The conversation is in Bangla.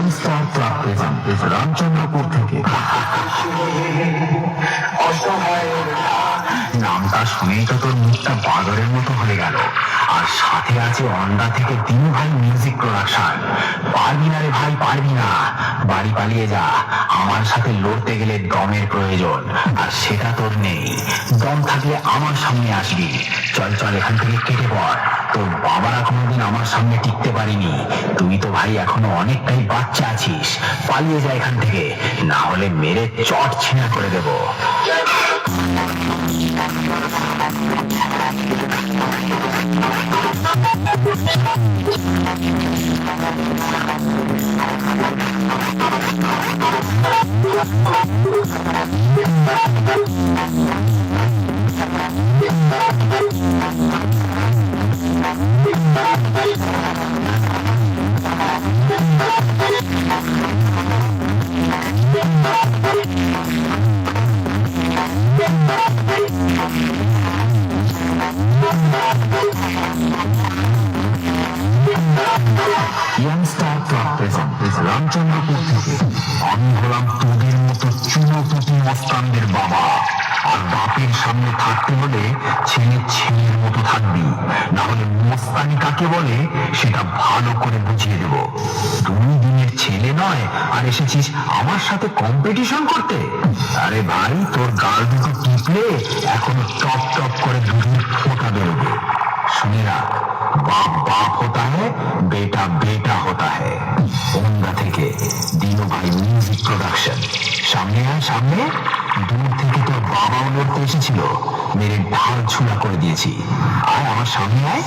ইয়াংস্টার ক্লাব প্রেজেন্ট রামচন্দ্রপুর থেকে। নামটা শুনেই তো তোর মুখটা বাদরের মতো হয়ে গেল। আর সাথে আছে অন্ডা থেকে দিনু ভাই মিউজিক প্রোডাকশন। পারবি না রে ভাই, পারবি না। বাড়ি পালিয়ে যা, আমার সাথে লড়তে গেলে দমের প্রয়োজন, আর সেটা তোর নেই। দম থাকলে আমার সামনে আসবি। চল চল, এখান থেকে কেটে পড়। তোর বাবারা কোনোদিন আমার সামনে টিকতে পারিনি। তুই তো ভাই এখনো অনেকটাই বাচ্চা আছিস। পালিয়ে যা এখান থেকে, না হলে মেরে চট ছিঁড়া করে দেবো। ইয়াংস্টার ক্লাব প্রেজেন্ট রামচন্দ্রপুর থেকে। আমি হলাম তোদের মতো চুনোপুটি মস্তানদের বাবা। আর বাপের সামনে থাকতে হলে ছেলে ছেলের মতো থাকবি, না হলে মস্তানি কাকে বলে সেটা ভালো করে বুঝিয়ে দেব। তুই দিনের ছেলে নয় আর এসেছিস আমার সাথে কম্পিটিশন করতে? আরে ভাই, তোর গাল দুটো টিপলে এখনো টপ টপ করে দুধের ফোঁটা বেরোবে। শুনে রাখ, बाप बाप होता है, बेटा बेटा होता है। ওন্দা থেকে দিনু ভাই মিউজিক প্রোডাকশন। সামনে আয়, সামনে। দূর থেকে তোর বাবাও লড়তে এসেছিল, মেরে ঢাল ছুড়া করে দিয়েছি। আয় আমার সামনে আয়।